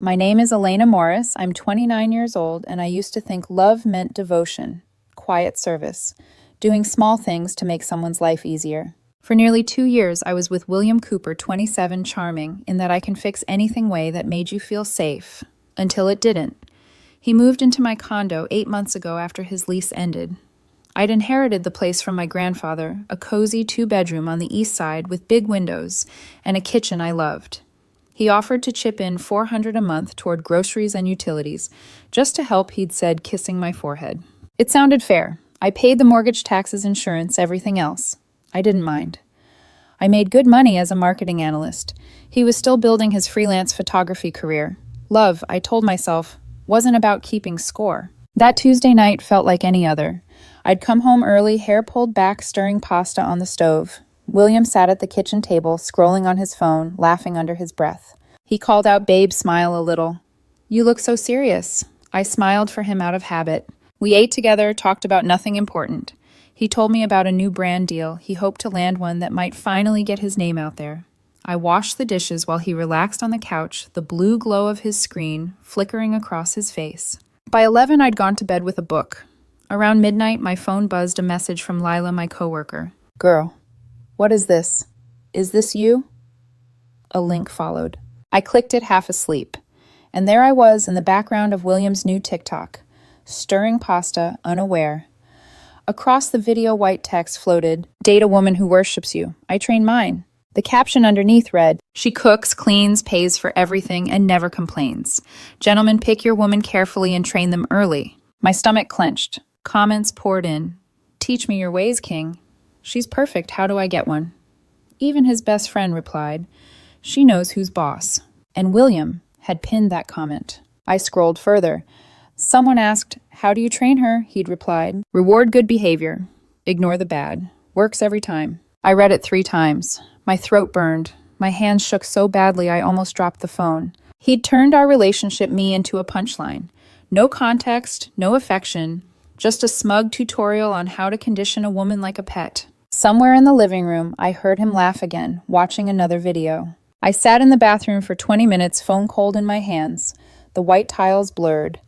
My name is Elena Morris. I'm 29 years old, and I used to think love meant devotion, quiet service, doing small things to make someone's life easier. For nearly 2 years, I was with William Cooper, 27, charming, in that I can fix anything way that made you feel safe, until it didn't. He moved into my condo 8 months ago after his lease ended. I'd inherited the place from my grandfather, a cozy 2-bedroom on the east side with big windows and a kitchen I loved. He offered to chip in $400 a month toward groceries and utilities, just to help, he'd said, kissing my forehead. It sounded fair. I paid the mortgage, taxes, insurance, everything else. I didn't mind. I made good money as a marketing analyst. He was still building his freelance photography career. Love, I told myself, wasn't about keeping score. That Tuesday night felt like any other. I'd come home early, hair pulled back, stirring pasta on the stove. William sat at the kitchen table, scrolling on his phone, laughing under his breath. He called out, "Babe, smile a little." "You look so serious." I smiled for him out of habit. We ate together, talked about nothing important. He told me about a new brand deal. He hoped to land one that might finally get his name out there. I washed the dishes while he relaxed on the couch, the blue glow of his screen flickering across his face. By 11, I'd gone to bed with a book. Around midnight, my phone buzzed a message from Lila, my coworker. "Girl, what is this? Is this you?" A link followed. I clicked it half asleep. And there I was in the background of William's new TikTok, stirring pasta, unaware. Across the video, white text floated, "Date a woman who worships you. I train mine." The caption underneath read, "She cooks, cleans, pays for everything, and never complains. Gentlemen, pick your woman carefully and train them early." My stomach clenched. Comments poured in. "Teach me your ways, King. She's perfect. How do I get one?" Even his best friend replied, "She knows who's boss." And William had pinned that comment. I scrolled further. Someone asked, "How do you train her?" He'd replied, "Reward good behavior. Ignore the bad. Works every time." I read it 3 times. My throat burned. My hands shook so badly I almost dropped the phone. He'd turned our relationship me into a punchline. No context, no affection, just a smug tutorial on how to condition a woman like a pet. Somewhere in the living room, I heard him laugh again, watching another video. I sat in the bathroom for 20 minutes, phone cold in my hands, the white tiles blurred.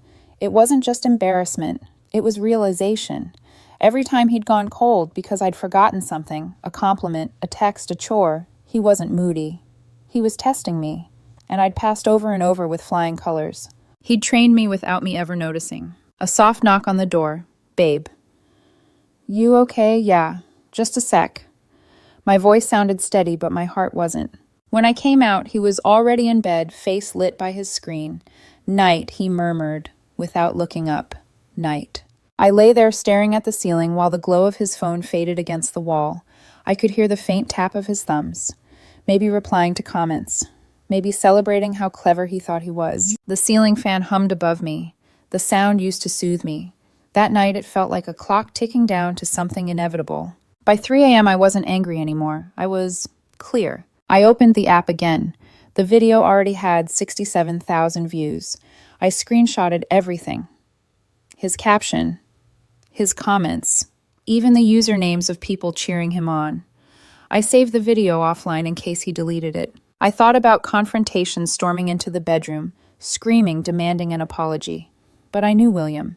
It wasn't just embarrassment, it was realization. Every time he'd gone cold because I'd forgotten something, a compliment, a text, a chore, he wasn't moody. He was testing me, and I'd passed over and over with flying colors. He'd trained me without me ever noticing. A soft knock on the door. "Babe." "You okay?" "Yeah. Just a sec." My voice sounded steady, but my heart wasn't. When I came out, he was already in bed, face lit by his screen. "Night," he murmured, without looking up. "Night." I lay there staring at the ceiling while the glow of his phone faded against the wall. I could hear the faint tap of his thumbs. Maybe replying to comments. Maybe celebrating how clever he thought he was. The ceiling fan hummed above me. The sound used to soothe me. That night it felt like a clock ticking down to something inevitable. By 3 a.m. I wasn't angry anymore. I was clear. I opened the app again. The video already had 67,000 views. I screenshotted everything. His caption, his comments, even the usernames of people cheering him on. I saved the video offline in case he deleted it. I thought about confrontation storming into the bedroom, screaming, demanding an apology. But I knew William.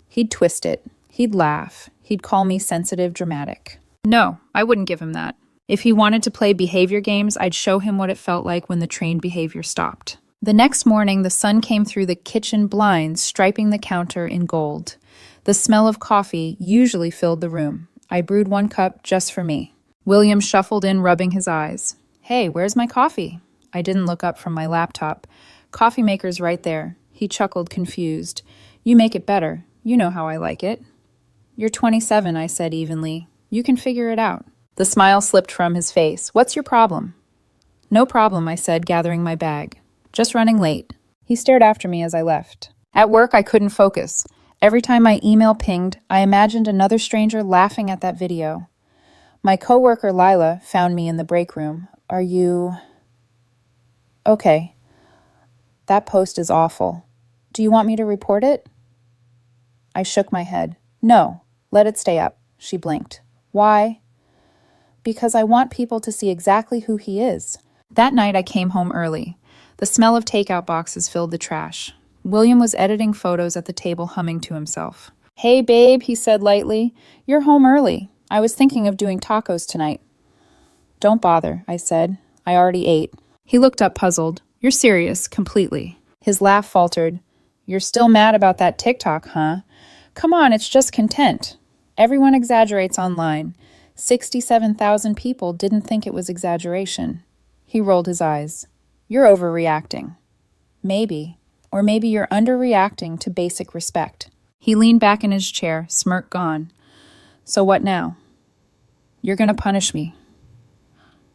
He'd twist it. He'd laugh. He'd call me sensitive, dramatic. No, I wouldn't give him that. If he wanted to play behavior games, I'd show him what it felt like when the trained behavior stopped. The next morning, the sun came through the kitchen blinds, striping the counter in gold. The smell of coffee usually filled the room. I brewed 1 cup just for me. William shuffled in, rubbing his eyes. "Hey, where's my coffee?" I didn't look up from my laptop. "Coffee maker's right there." He chuckled, confused. "You make it better. You know how I like it." "You're 27, I said evenly. "You can figure it out." The smile slipped from his face. "What's your problem?" "No problem," I said, gathering my bag. "Just running late." He stared after me as I left. At work, I couldn't focus. Every time my email pinged, I imagined another stranger laughing at that video. My coworker, Lila, found me in the break room. "Are you okay? That post is awful. Do you want me to report it?" I shook my head. "No, let it stay up." She blinked. "Why?" "Because I want people to see exactly who he is." That night I came home early. The smell of takeout boxes filled the trash. William was editing photos at the table, humming to himself. "Hey, babe," he said lightly. "You're home early. I was thinking of doing tacos tonight." "Don't bother," I said. "I already ate." He looked up puzzled. "You're serious, completely." His laugh faltered. "You're still mad about that TikTok, huh? Come on, it's just content. Everyone exaggerates online. 67,000 people didn't think it was exaggeration." He rolled his eyes. "You're overreacting." "Maybe. Or maybe you're underreacting to basic respect." He leaned back in his chair, smirk gone. "So what now? You're gonna punish me?"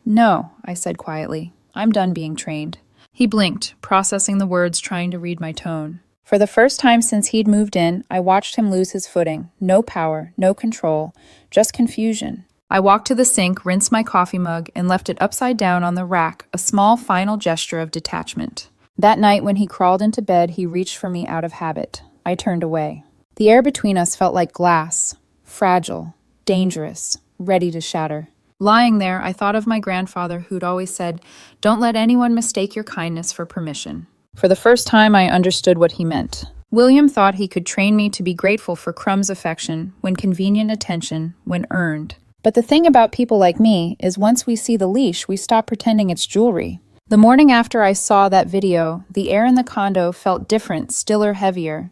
"No," I said quietly. "I'm done being trained." He blinked, processing the words, trying to read my tone. For the first time since he'd moved in, I watched him lose his footing. No power, no control, just confusion. I walked to the sink, rinsed my coffee mug, and left it upside down on the rack, a small final gesture of detachment. That night when he crawled into bed, he reached for me out of habit. I turned away. The air between us felt like glass, fragile, dangerous, ready to shatter. Lying there, I thought of my grandfather who'd always said, "Don't let anyone mistake your kindness for permission." For the first time, I understood what he meant. William thought he could train me to be grateful for crumbs affection, when convenient attention, when earned. But the thing about people like me is once we see the leash, we stop pretending it's jewelry. The morning after I saw that video, the air in the condo felt different, stiller, heavier.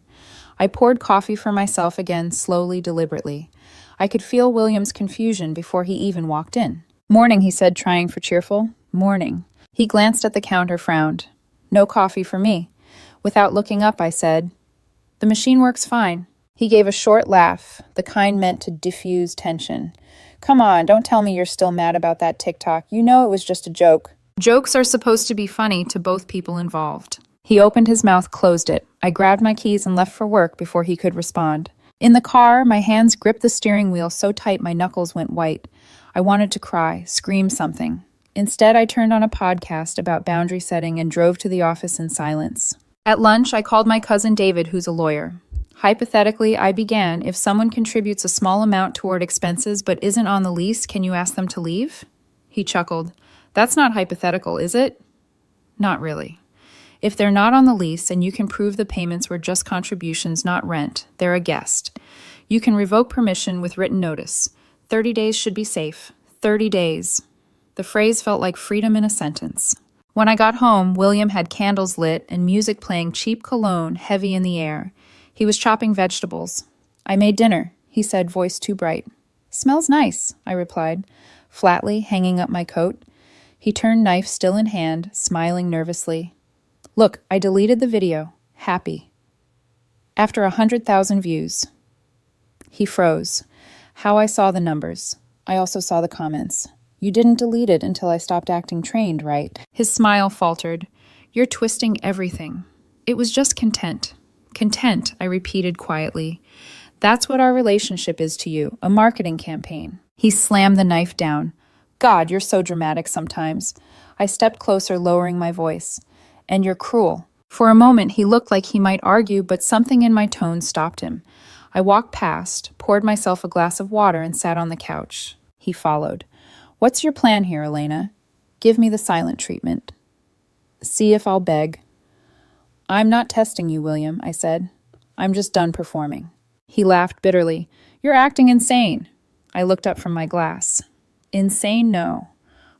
I poured coffee for myself again, slowly, deliberately. I could feel William's confusion before he even walked in. "Morning," he said, trying for cheerful. "Morning." He glanced at the counter, frowned. "No coffee for me." Without looking up, I said, "The machine works fine." He gave a short laugh, the kind meant to diffuse tension. "Come on, don't tell me you're still mad about that TikTok. You know it was just a joke." Jokes are supposed to be funny to both people involved. He opened his mouth, closed it. I grabbed my keys and left for work before he could respond. In the car, my hands gripped the steering wheel so tight my knuckles went white. I wanted to cry, scream something. Instead, I turned on a podcast about boundary setting and drove to the office in silence. At lunch, I called my cousin David, who's a lawyer. Hypothetically, I began, if someone contributes a small amount toward expenses but isn't on the lease, can you ask them to leave? He chuckled. "That's not hypothetical, is it?" "Not really. If they're not on the lease and you can prove the payments were just contributions, not rent, they're a guest. You can revoke permission with written notice. 30 days should be safe. 30 days. The phrase felt like freedom in a sentence. When I got home, William had candles lit and music playing cheap cologne heavy in the air. He was chopping vegetables. "I made dinner," he said, voice too bright. "Smells nice," I replied, flatly, hanging up my coat. He turned, knife still in hand, smiling nervously. "Look, I deleted the video. Happy. After 100,000 views." He froze. How I saw the numbers. I also saw the comments. "You didn't delete it until I stopped acting trained, right?" His smile faltered. "You're twisting everything. It was just content." "Content," I repeated quietly. "That's what our relationship is to you, a marketing campaign." He slammed the knife down. "God, you're so dramatic sometimes." I stepped closer, lowering my voice. "And you're cruel." For a moment, he looked like he might argue, but something in my tone stopped him. I walked past, poured myself a glass of water, and sat on the couch. He followed. "What's your plan here, Elena?" "Give me the silent treatment." "See if I'll beg." "I'm not testing you, William," I said. "I'm just done performing." He laughed bitterly. "You're acting insane." I looked up from my glass. "Insane, no.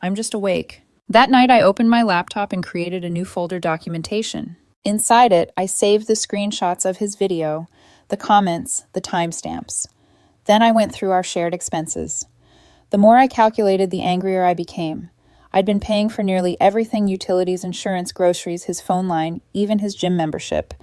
I'm just awake." That night, I opened my laptop and created a new folder documentation. Inside it, I saved the screenshots of his video, the comments, the timestamps. Then I went through our shared expenses. The more I calculated, the angrier I became. I'd been paying for nearly everything: utilities, insurance, groceries, his phone line, even his gym membership.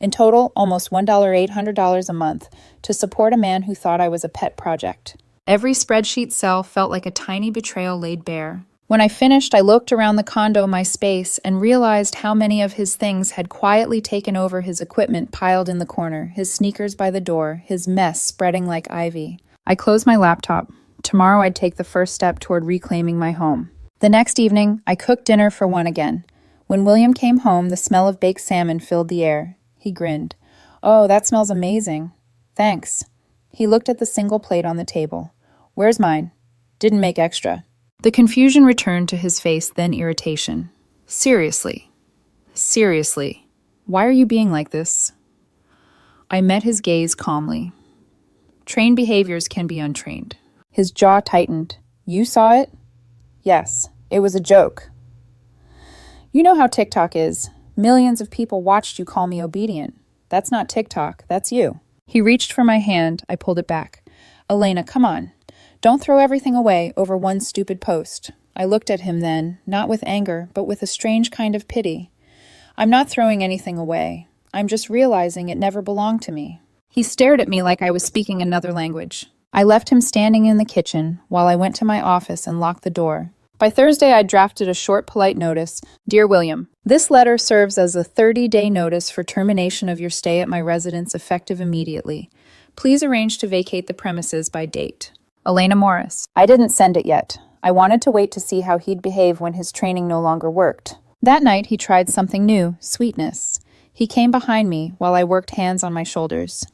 In total, almost $1,800 a month to support a man who thought I was a pet project. Every spreadsheet cell felt like a tiny betrayal laid bare. When I finished, I looked around the condo, my space, and realized how many of his things had quietly taken over: his equipment piled in the corner, his sneakers by the door, his mess spreading like ivy. I closed my laptop. Tomorrow I'd take the first step toward reclaiming my home. The next evening, I cooked dinner for one again. When William came home, the smell of baked salmon filled the air. He grinned. "Oh, that smells amazing." "Thanks." He looked at the single plate on the table. "Where's mine?" "Didn't make extra." The confusion returned to his face, then irritation. "Seriously, Seriously, why are you being like this? I met his gaze calmly. Trained behaviors can be untrained. His jaw tightened. You saw it? Yes, it was a joke. You know how TikTok is. Millions of people watched you call me obedient. That's not TikTok, that's you. He reached for my hand. I pulled it back. Elena, come on. Don't throw everything away over one stupid post. I looked at him then, not with anger, but with a strange kind of pity. I'm not throwing anything away. I'm just realizing it never belonged to me. He stared at me like I was speaking another language. I left him standing in the kitchen while I went to my office and locked the door. By Thursday, I drafted a short, polite notice. Dear William, this letter serves as a 30-day notice for termination of your stay at my residence effective immediately. Please arrange to vacate the premises by date. Elena Morris. I didn't send it yet. I wanted to wait to see how he'd behave when his training no longer worked. That night, he tried something new, sweetness. He came behind me while I worked hands on my shoulders.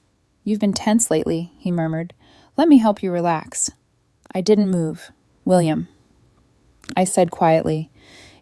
You've been tense lately, he murmured. Let me help you relax. I didn't move. William. I said quietly,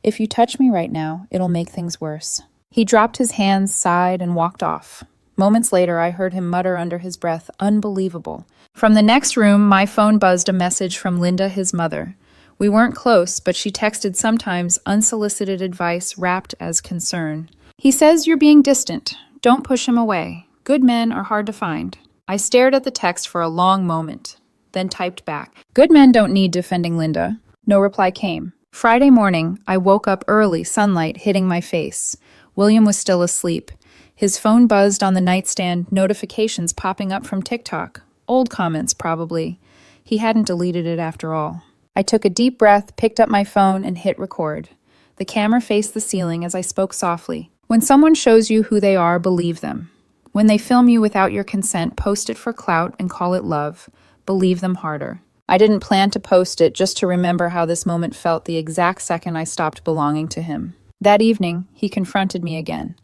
if you touch me right now, it'll make things worse. He dropped his hands, sighed, and walked off. Moments later, I heard him mutter under his breath, unbelievable. From the next room, my phone buzzed a message from Linda, his mother. We weren't close, but she texted sometimes unsolicited advice wrapped as concern. He says you're being distant. Don't push him away. Good men are hard to find. I stared at the text for a long moment, then typed back. Good men don't need defending Linda. No reply came. Friday morning, I woke up early, sunlight hitting my face. William was still asleep. His phone buzzed on the nightstand, notifications popping up from TikTok. Old comments, probably. He hadn't deleted it after all. I took a deep breath, picked up my phone, and hit record. The camera faced the ceiling as I spoke softly. When someone shows you who they are, believe them. When they film you without your consent, post it for clout and call it love. Believe them harder. I didn't plan to post it, just to remember how this moment felt the exact second I stopped belonging to him. That evening, he confronted me again.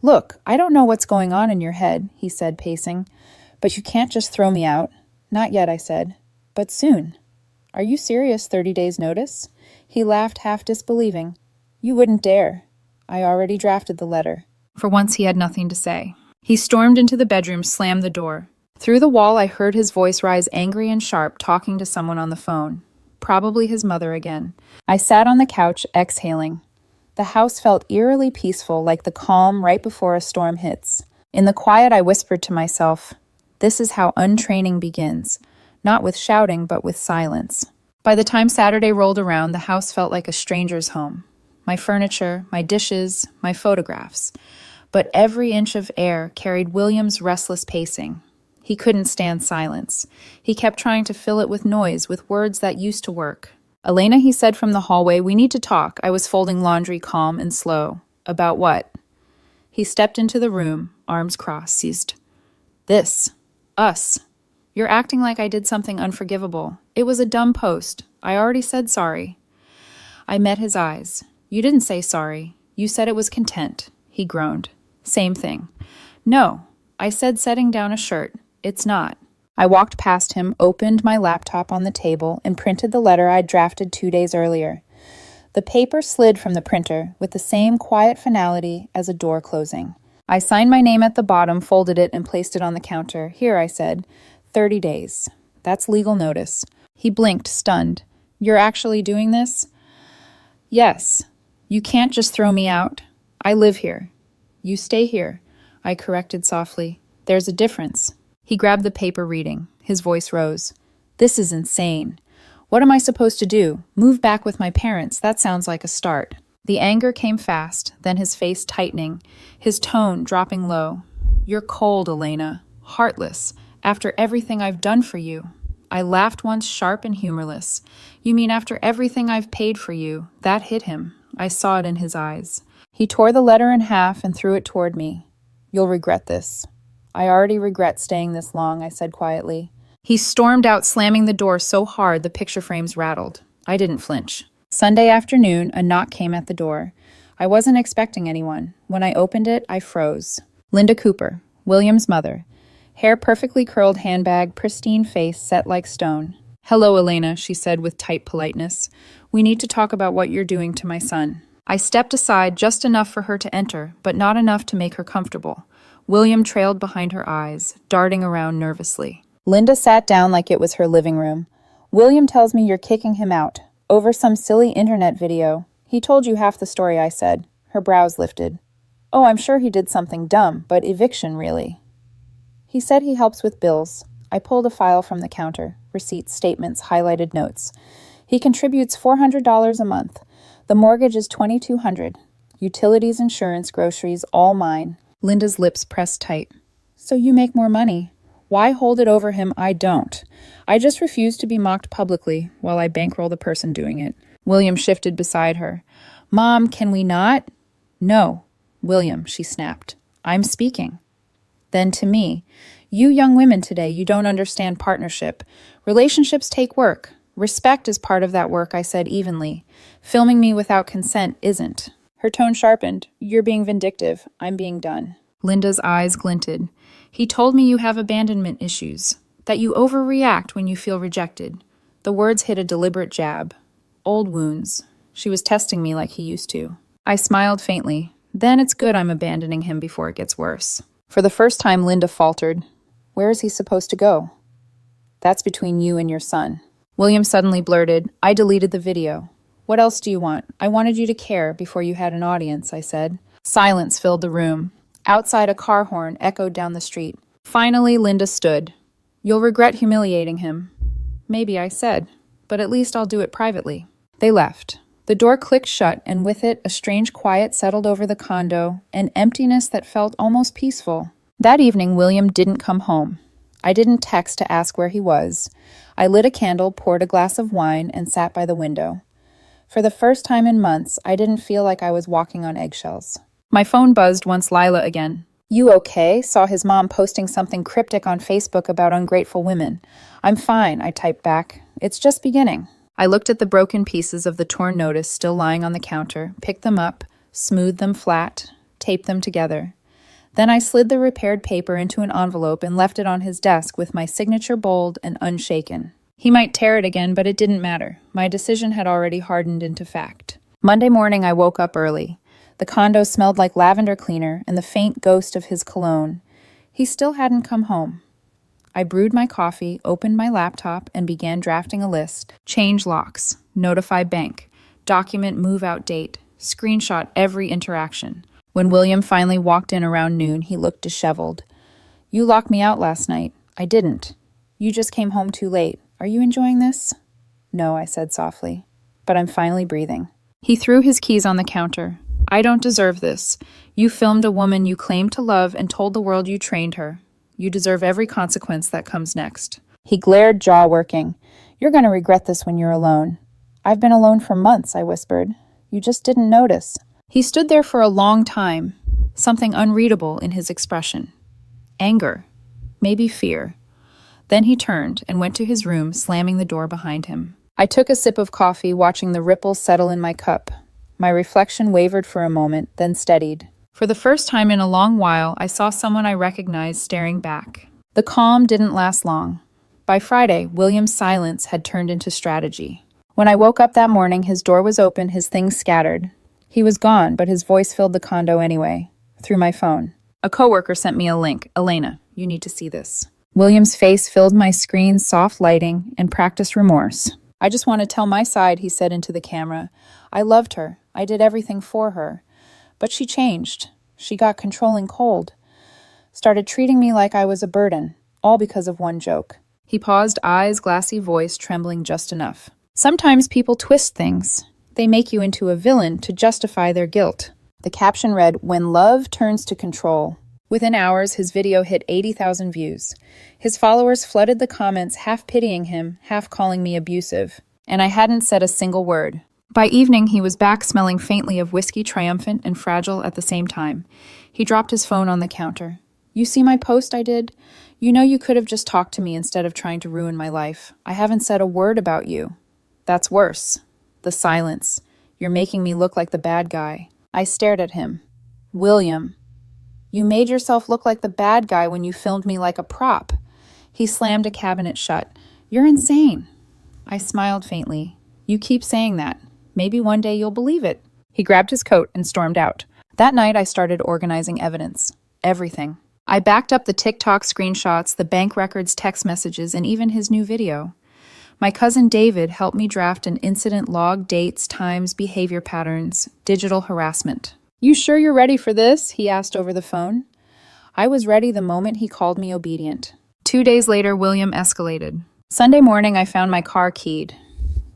Look, I don't know what's going on in your head, he said, pacing. But you can't just throw me out. Not yet, I said. But soon. Are you serious, 30 days notice? He laughed, half disbelieving. You wouldn't dare. I already drafted the letter. For once, he had nothing to say. He stormed into the bedroom, slammed the door. Through the wall, I heard his voice rise angry and sharp, talking to someone on the phone. Probably his mother again. I sat on the couch, exhaling. The house felt eerily peaceful, like the calm right before a storm hits. In the quiet, I whispered to myself, this is how untraining begins. Not with shouting, but with silence. By the time Saturday rolled around, the house felt like a stranger's home. My furniture, my dishes, my photographs. But every inch of air carried William's restless pacing. He couldn't stand silence. He kept trying to fill it with noise, with words that used to work. Elena, he said from the hallway, we need to talk. I was folding laundry, calm and slow. About what? He stepped into the room, arms crossed, seized. This. Us. You're acting like I did something unforgivable. It was a dumb post. I already said sorry. I met his eyes. You didn't say sorry. You said it was content. He groaned. Same thing. No. I said setting down a shirt. It's not. I walked past him, opened my laptop on the table, and printed the letter I'd drafted 2 days earlier. The paper slid from the printer with the same quiet finality as a door closing. I signed my name at the bottom, folded it, and placed it on the counter. Here, I said, 30 days. That's legal notice. He blinked, stunned. You're actually doing this? Yes. You can't just throw me out. I live here. You stay here, I corrected softly. There's a difference. He grabbed the paper, reading. His voice rose. This is insane. What am I supposed to do? Move back with my parents? That sounds like a start. The anger came fast, then his face tightening, his tone dropping low. You're cold, Elena. Heartless. After everything I've done for you. I laughed once, sharp and humorless. You mean after everything I've paid for you? That hit him. I saw it in his eyes. He tore the letter in half and threw it toward me. You'll regret this. I already regret staying this long, I said quietly. He stormed out, slamming the door so hard the picture frames rattled. I didn't flinch. Sunday afternoon, a knock came at the door. I wasn't expecting anyone. When I opened it, I froze. Linda Cooper, William's mother. Hair perfectly curled, handbag, pristine face set like stone. Hello, Elena, she said with tight politeness. We need to talk about what you're doing to my son. I stepped aside just enough for her to enter, but not enough to make her comfortable. William trailed behind her eyes, darting around nervously. Linda sat down like it was her living room. William tells me you're kicking him out. Over some silly internet video. He told you half the story, I said. Her brows lifted. Oh, I'm sure he did something dumb, but eviction, really. He said he helps with bills. I pulled a file from the counter. Receipts, statements, highlighted notes. He contributes $400 a month. The mortgage is $2,200. Utilities, insurance, groceries, all mine. Linda's lips pressed tight. So you make more money. Why hold it over him? I don't. I just refuse to be mocked publicly while I bankroll the person doing it. William shifted beside her. Mom, can we not? No. William, she snapped. I'm speaking. Then to me, you young women today, you don't understand partnership. Relationships take work. Respect is part of that work, I said evenly. Filming me without consent isn't. Her tone sharpened. You're being vindictive. I'm being done. Linda's eyes glinted. He told me you have abandonment issues, that you overreact when you feel rejected. The words hit a deliberate jab. Old wounds. She was testing me like he used to. I smiled faintly. Then it's good I'm abandoning him before it gets worse. For the first time, Linda faltered. Where is he supposed to go? That's between you and your son. William suddenly blurted, I deleted the video. What else do you want? I wanted you to care before you had an audience, I said. Silence filled the room. Outside, a car horn echoed down the street. Finally, Linda stood. You'll regret humiliating him. Maybe, I said, but at least I'll do it privately. They left. The door clicked shut, and with it, a strange quiet settled over the condo, an emptiness that felt almost peaceful. That evening, William didn't come home. I didn't text to ask where he was. I lit a candle, poured a glass of wine, and sat by the window. For the first time in months, I didn't feel like I was walking on eggshells. My phone buzzed once Lila again. You okay? Saw his mom posting something cryptic on Facebook about ungrateful women. I'm fine, I typed back. It's just beginning. I looked at the broken pieces of the torn notice still lying on the counter, picked them up, smoothed them flat, taped them together. Then I slid the repaired paper into an envelope and left it on his desk with my signature bold and unshaken. He might tear it again, but it didn't matter. My decision had already hardened into fact. Monday morning, I woke up early. The condo smelled like lavender cleaner and the faint ghost of his cologne. He still hadn't come home. I brewed my coffee, opened my laptop, and began drafting a list. Change locks, notify bank, document move-out date, screenshot every interaction. When William finally walked in around noon, he looked disheveled. You locked me out last night. I didn't. You just came home too late. Are you enjoying this? No, I said softly, but I'm finally breathing. He threw his keys on the counter. I don't deserve this. You filmed a woman you claimed to love and told the world you trained her. You deserve every consequence that comes next. He glared, jaw working. You're going to regret this when you're alone. I've been alone for months, I whispered. You just didn't notice. He stood there for a long time, something unreadable in his expression. Anger, maybe fear. Then he turned and went to his room, slamming the door behind him. I took a sip of coffee, watching the ripples settle in my cup. My reflection wavered for a moment, then steadied. For the first time in a long while, I saw someone I recognized staring back. The calm didn't last long. By Friday, William's silence had turned into strategy. When I woke up that morning, his door was open, his things scattered. He was gone, but his voice filled the condo anyway, through my phone. A coworker sent me a link. Elena, you need to see this. William's face filled my screen's soft lighting and practiced remorse. I just want to tell my side, he said into the camera. I loved her. I did everything for her. But she changed. She got controlling cold. Started treating me like I was a burden, all because of one joke. He paused, eyes, glassy voice trembling just enough. Sometimes people twist things. They make you into a villain to justify their guilt. The caption read, When love turns to control. Within hours, his video hit 80,000 views. His followers flooded the comments, half pitying him, half calling me abusive. And I hadn't said a single word. By evening, he was back smelling faintly of whiskey, triumphant and fragile at the same time. He dropped his phone on the counter. You see my post I did? You know you could have just talked to me instead of trying to ruin my life. I haven't said a word about you. That's worse. The silence. You're making me look like the bad guy. I stared at him. William. You made yourself look like the bad guy when you filmed me like a prop. He slammed a cabinet shut. You're insane. I smiled faintly. You keep saying that. Maybe one day you'll believe it. He grabbed his coat and stormed out. That night, I started organizing evidence. Everything. I backed up the TikTok screenshots, the bank records, text messages, and even his new video. My cousin David helped me draft an incident log, dates, times, behavior patterns, digital harassment. "You sure you're ready for this?" he asked over the phone. I was ready the moment he called me obedient. 2 days later, William escalated. Sunday morning, I found my car keyed.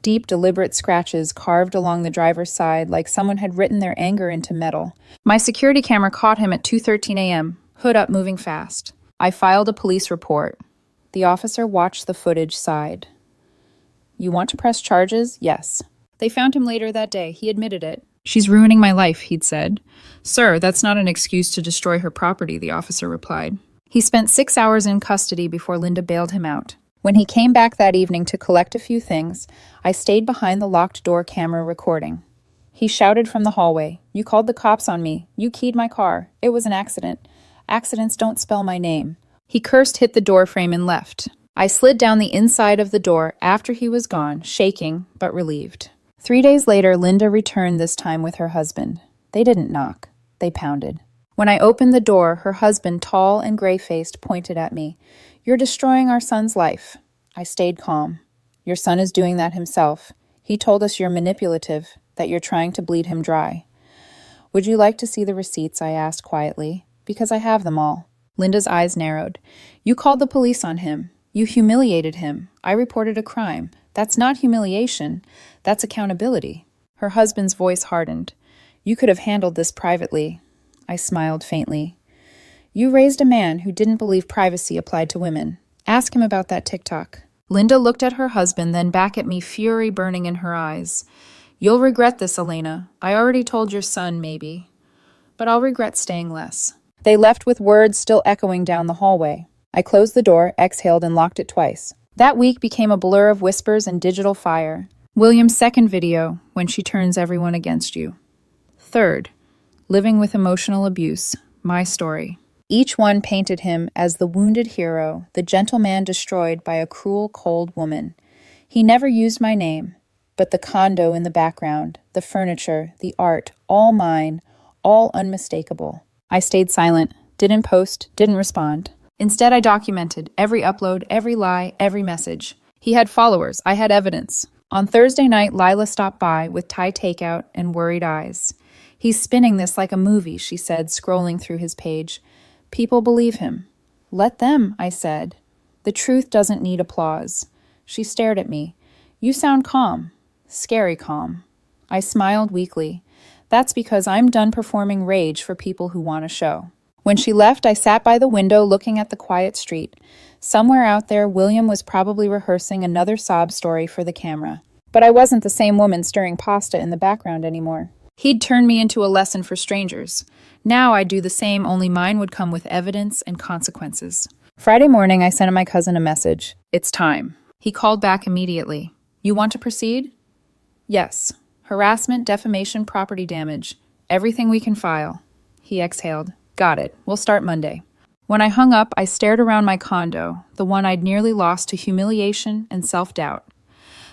Deep, deliberate scratches carved along the driver's side like someone had written their anger into metal. My security camera caught him at 2:13 a.m., hood up, moving fast. I filed a police report. The officer watched the footage, sighed. "You want to press charges?" "Yes." They found him later that day. He admitted it. "She's ruining my life," he'd said. "Sir, that's not an excuse to destroy her property," the officer replied. He spent 6 hours in custody before Linda bailed him out. When he came back that evening to collect a few things, I stayed behind the locked door camera recording. He shouted from the hallway, "You called the cops on me. You keyed my car. It was an accident. Accidents don't spell my name." He cursed, hit the door frame, and left. I slid down the inside of the door after he was gone, shaking but relieved. 3 days later, Linda returned, this time with her husband. They didn't knock. They pounded. When I opened the door, her husband, tall and gray-faced, pointed at me. "You're destroying our son's life." I stayed calm. "Your son is doing that himself. He told us you're manipulative, that you're trying to bleed him dry." "Would you like to see the receipts?" I asked quietly. "Because I have them all." Linda's eyes narrowed. "You called the police on him. You humiliated him. I reported a crime. That's not humiliation. That's accountability." Her husband's voice hardened. "You could have handled this privately." I smiled faintly. "You raised a man who didn't believe privacy applied to women. Ask him about that TikTok." Linda looked at her husband, then back at me, fury burning in her eyes. "You'll regret this, Elena. I already told your son, maybe. But I'll regret staying less." They left with words still echoing down the hallway. I closed the door, exhaled, and locked it twice. That week became a blur of whispers and digital fire. William's second video, When She Turns Everyone Against You. Third, Living with Emotional Abuse, My Story. Each one painted him as the wounded hero, the gentle man destroyed by a cruel, cold woman. He never used my name, but the condo in the background, the furniture, the art, all mine, all unmistakable. I stayed silent, didn't post, didn't respond. Instead, I documented every upload, every lie, every message. He had followers. I had evidence. On Thursday night, Lila stopped by with Thai takeout and worried eyes. "He's spinning this like a movie," she said, scrolling through his page. "People believe him." "Let them," I said. "The truth doesn't need applause." She stared at me. "You sound calm." Scary calm. I smiled weakly. "That's because I'm done performing rage for people who want a show." When she left, I sat by the window looking at the quiet street. Somewhere out there, William was probably rehearsing another sob story for the camera. But I wasn't the same woman stirring pasta in the background anymore. He'd turned me into a lesson for strangers. Now I'd do the same, only mine would come with evidence and consequences. Friday morning, I sent my cousin a message. "It's time." He called back immediately. "You want to proceed?" "Yes. Harassment, defamation, property damage. Everything we can file." He exhaled. "Got it. We'll start Monday." When I hung up, I stared around my condo, the one I'd nearly lost to humiliation and self-doubt.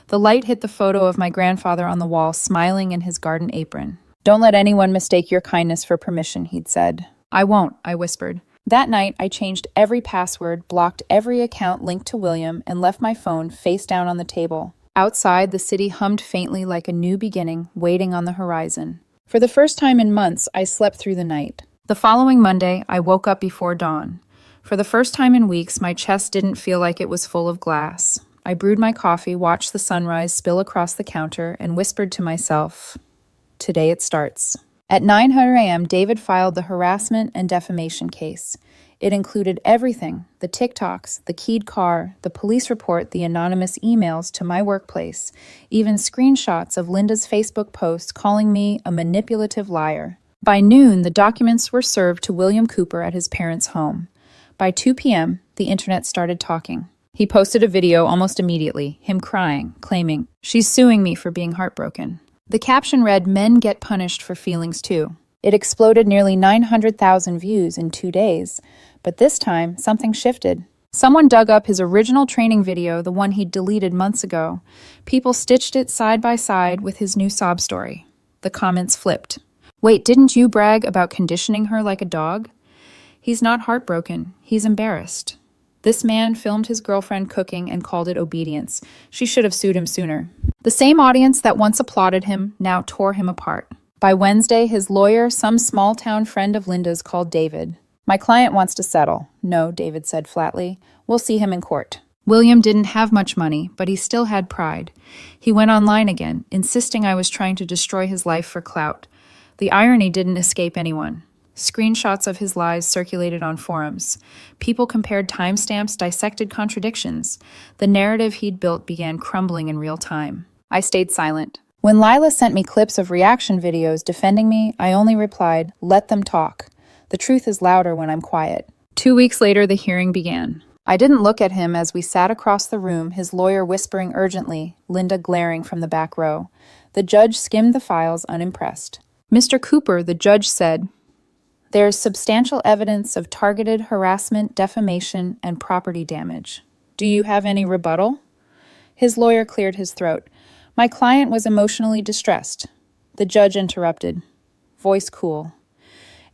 The light hit the photo of my grandfather on the wall, smiling in his garden apron. "Don't let anyone mistake your kindness for permission," he'd said. "I won't," I whispered. That night, I changed every password, blocked every account linked to William, and left my phone face down on the table. Outside, the city hummed faintly like a new beginning, waiting on the horizon. For the first time in months, I slept through the night. The following Monday, I woke up before dawn. For the first time in weeks, my chest didn't feel like it was full of glass. I brewed my coffee, watched the sunrise spill across the counter, and whispered to myself, "Today it starts." At 9:00 a.m., David filed the harassment and defamation case. It included everything: the TikToks, the keyed car, the police report, the anonymous emails to my workplace, even screenshots of Linda's Facebook posts calling me a manipulative liar. By noon, the documents were served to William Cooper at his parents' home. By 2 p.m., the internet started talking. He posted a video almost immediately, him crying, claiming, "She's suing me for being heartbroken." The caption read, "Men get punished for feelings too." It exploded nearly 900,000 views in 2 days, but this time, something shifted. Someone dug up his original training video, the one he'd deleted months ago. People stitched it side by side with his new sob story. The comments flipped. Wait, didn't you brag about conditioning her like a dog? He's not heartbroken. He's embarrassed. This man filmed his girlfriend cooking and called it obedience. She should have sued him sooner. The same audience that once applauded him now tore him apart. By Wednesday, his lawyer, some small-town friend of Linda's, called David. My client wants to settle. No, David said flatly. We'll see him in court. William didn't have much money, but he still had pride. He went online again, insisting I was trying to destroy his life for clout. The irony didn't escape anyone. Screenshots of his lies circulated on forums. People compared timestamps, dissected contradictions. The narrative he'd built began crumbling in real time. I stayed silent. When Lila sent me clips of reaction videos defending me, I only replied, "Let them talk. The truth is louder when I'm quiet." 2 weeks later, the hearing began. I didn't look at him as we sat across the room, his lawyer whispering urgently, Linda glaring from the back row. The judge skimmed the files, unimpressed. "Mr. Cooper," the judge said, "there's substantial evidence of targeted harassment, defamation, and property damage. Do you have any rebuttal?" His lawyer cleared his throat. My client was emotionally distressed. The judge interrupted. Voice cool.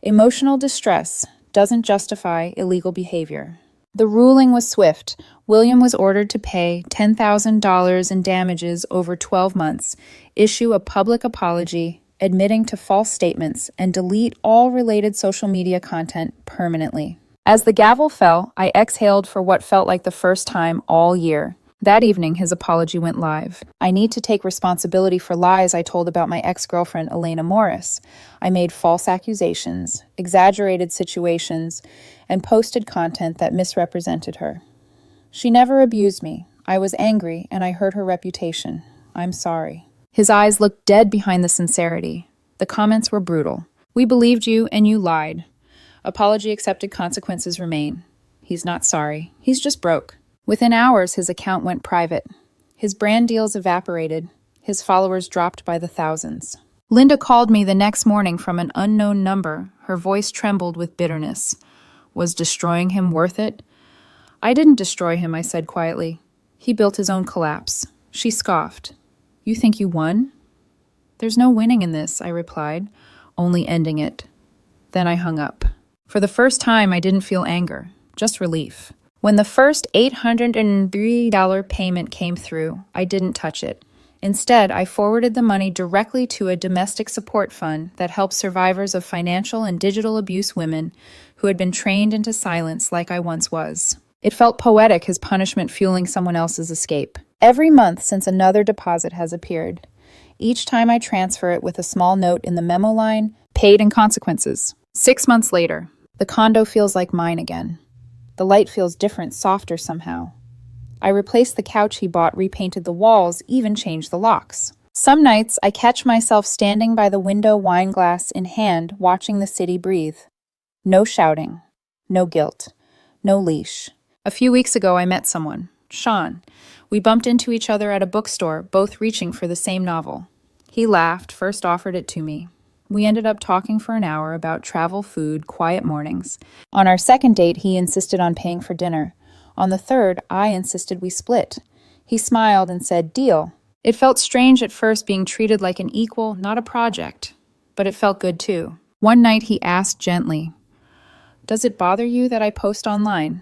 Emotional distress doesn't justify illegal behavior. The ruling was swift. William was ordered to pay $10,000 in damages over 12 months, issue a public apology, admitting to false statements, and delete all related social media content permanently. As the gavel fell, I exhaled for what felt like the first time all year. That evening, his apology went live. I need to take responsibility for lies I told about my ex-girlfriend, Elena Morris. I made false accusations, exaggerated situations, and posted content that misrepresented her. She never abused me. I was angry, and I hurt her reputation. I'm sorry. His eyes looked dead behind the sincerity. The comments were brutal. We believed you, and you lied. Apology accepted, consequences remain. He's not sorry. He's just broke. Within hours, his account went private. His brand deals evaporated. His followers dropped by the thousands. Linda called me the next morning from an unknown number. Her voice trembled with bitterness. Was destroying him worth it? I didn't destroy him, I said quietly. He built his own collapse. She scoffed. You think you won? There's no winning in this, I replied, only ending it. Then I hung up. For the first time, I didn't feel anger, just relief. When the first $803 payment came through, I didn't touch it. Instead, I forwarded the money directly to a domestic support fund that helps survivors of financial and digital abuse women who had been trained into silence like I once was. It felt poetic, his punishment fueling someone else's escape. Every month since, another deposit has appeared. Each time I transfer it with a small note in the memo line, paid in consequences. 6 months later, the condo feels like mine again. The light feels different, softer somehow. I replaced the couch he bought, repainted the walls, even changed the locks. Some nights, I catch myself standing by the window, wine glass in hand, watching the city breathe. No shouting, no guilt, no leash. A few weeks ago, I met someone, Sean. We bumped into each other at a bookstore, both reaching for the same novel. He laughed, first offered it to me. We ended up talking for an hour about travel, food, quiet mornings. On our second date, he insisted on paying for dinner. On the third, I insisted we split. He smiled and said, "Deal." It felt strange at first being treated like an equal, not a project. But it felt good too. One night he asked gently, "Does it bother you that I post online?"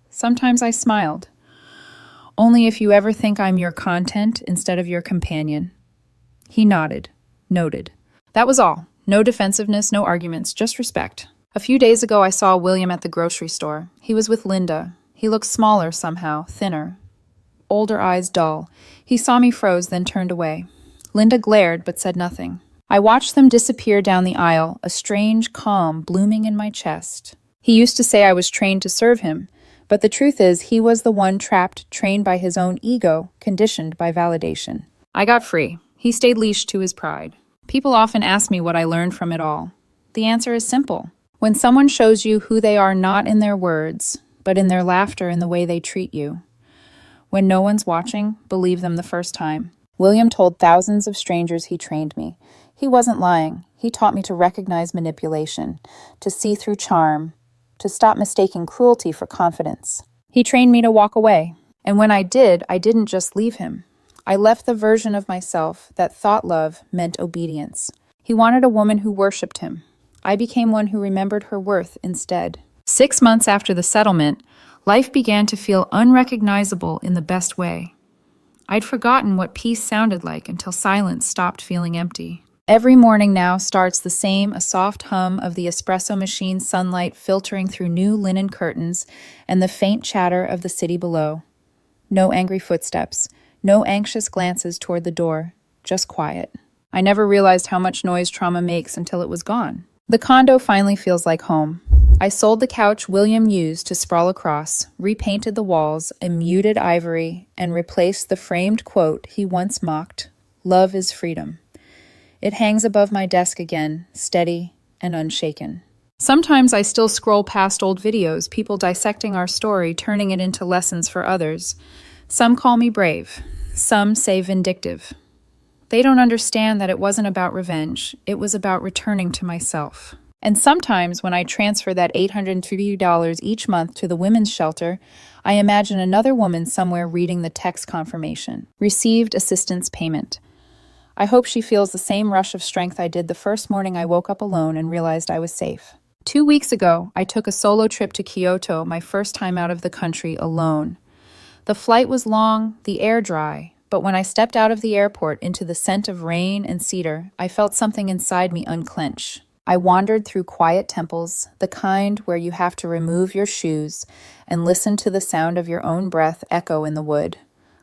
Sometimes I smiled. "Only if you ever think I'm your content instead of your companion." He nodded, noted. That was all. No defensiveness, no arguments, just respect. A few days ago, I saw William at the grocery store. He was with Linda. He looked smaller somehow, thinner. Older eyes dull. He saw me, froze, then turned away. Linda glared, but said nothing. I watched them disappear down the aisle, a strange calm blooming in my chest. He used to say I was trained to serve him, but the truth is he was the one trapped, trained by his own ego, conditioned by validation. I got free. He stayed leashed to his pride. People often ask me what I learned from it all. The answer is simple. When someone shows you who they are not in their words, but in their laughter and the way they treat you. When no one's watching, believe them the first time. William told thousands of strangers he trained me. He wasn't lying. He taught me to recognize manipulation, to see through charm, to stop mistaking cruelty for confidence. He trained me to walk away. And when I did, I didn't just leave him. I left the version of myself that thought love meant obedience. He wanted a woman who worshipped him. I became one who remembered her worth instead. 6 months after the settlement, life began to feel unrecognizable in the best way. I'd forgotten what peace sounded like until silence stopped feeling empty. Every morning now starts the same, a soft hum of the espresso machine sunlight filtering through new linen curtains and the faint chatter of the city below. No angry footsteps, no anxious glances toward the door, just quiet. I never realized how much noise trauma makes until it was gone. The condo finally feels like home. I sold the couch William used to sprawl across, repainted the walls in muted ivory, and replaced the framed quote he once mocked, "Love is freedom." It hangs above my desk again, steady and unshaken. Sometimes I still scroll past old videos, people dissecting our story, turning it into lessons for others. Some call me brave, some say vindictive. They don't understand that it wasn't about revenge, it was about returning to myself. And sometimes when I transfer that $850 each month to the women's shelter, I imagine another woman somewhere reading the text confirmation. Received assistance payment. I hope she feels the same rush of strength I did the first morning I woke up alone and realized I was safe. 2 weeks ago, I took a solo trip to Kyoto, my first time out of the country alone. The flight was long, the air dry, but when I stepped out of the airport into the scent of rain and cedar, I felt something inside me unclench. I wandered through quiet temples, the kind where you have to remove your shoes and listen to the sound of your own breath echo in the wood.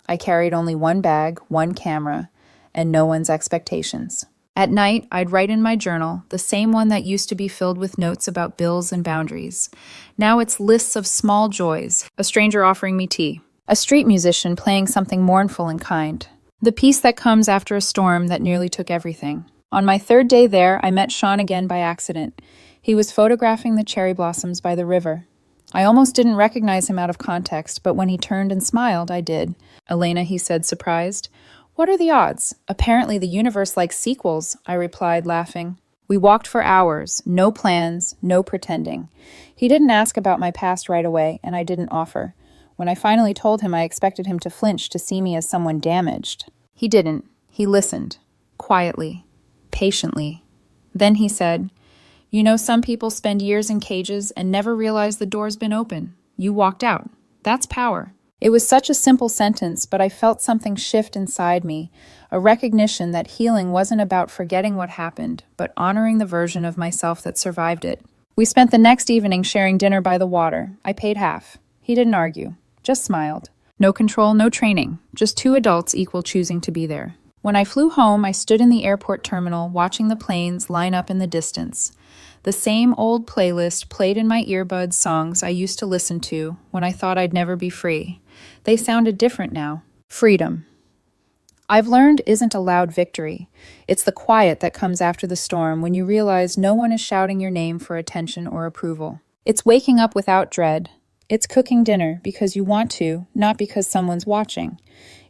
I carried only one bag, one camera, and no one's expectations. At night, I'd write in my journal, the same one that used to be filled with notes about bills and boundaries. Now it's lists of small joys, a stranger offering me tea, a street musician playing something mournful and kind, the peace that comes after a storm that nearly took everything. On my 3rd day there, I met Sean again by accident. He was photographing the cherry blossoms by the river. I almost didn't recognize him out of context, but when he turned and smiled, I did. "Elena," he said, surprised. "What are the odds? Apparently the universe likes sequels," I replied, laughing. We walked for hours, no plans, no pretending. He didn't ask about my past right away, and I didn't offer. When I finally told him I expected him to flinch to see me as someone damaged. He didn't. He listened. Quietly. Patiently. Then he said, "You know, some people spend years in cages and never realize the door's been open. You walked out. That's power." It was such a simple sentence, but I felt something shift inside me, a recognition that healing wasn't about forgetting what happened, but honoring the version of myself that survived it. We spent the next evening sharing dinner by the water. I paid half. He didn't argue, just smiled. No control, no training, just 2 adults equal choosing to be there. When I flew home, I stood in the airport terminal watching the planes line up in the distance. The same old playlist played in my earbuds, songs I used to listen to when I thought I'd never be free. They sounded different now. Freedom. I've learned isn't a loud victory. It's the quiet that comes after the storm when you realize no one is shouting your name for attention or approval. It's waking up without dread. It's cooking dinner because you want to, not because someone's watching.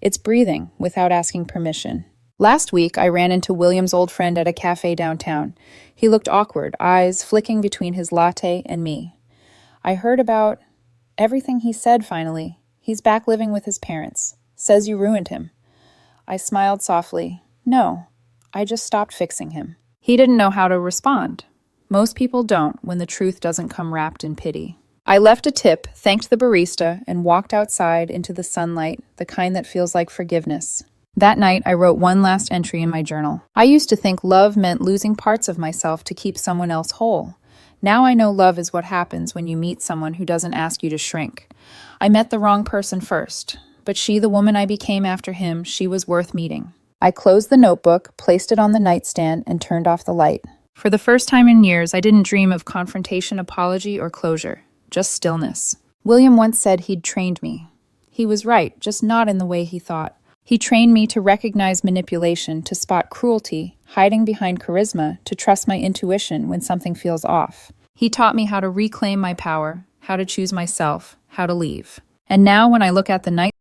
It's breathing without asking permission. Last week, I ran into William's old friend at a cafe downtown. He looked awkward, eyes flicking between his latte and me. I heard about everything he said finally. He's back living with his parents. Says you ruined him. I smiled softly. No, I just stopped fixing him. He didn't know how to respond. Most people don't when the truth doesn't come wrapped in pity. I left a tip, thanked the barista, and walked outside into the sunlight, the kind that feels like forgiveness. That night, I wrote one last entry in my journal. I used to think love meant losing parts of myself to keep someone else whole. Now I know love is what happens when you meet someone who doesn't ask you to shrink. I met the wrong person first, but she, the woman I became after him, she was worth meeting. I closed the notebook, placed it on the nightstand, and turned off the light. For the first time in years, I didn't dream of confrontation, apology, or closure. Just stillness. William once said he'd trained me. He was right, just not in the way he thought. He trained me to recognize manipulation, to spot cruelty, hiding behind charisma, to trust my intuition when something feels off. He taught me how to reclaim my power, how to choose myself, how to leave. And now when I look at the night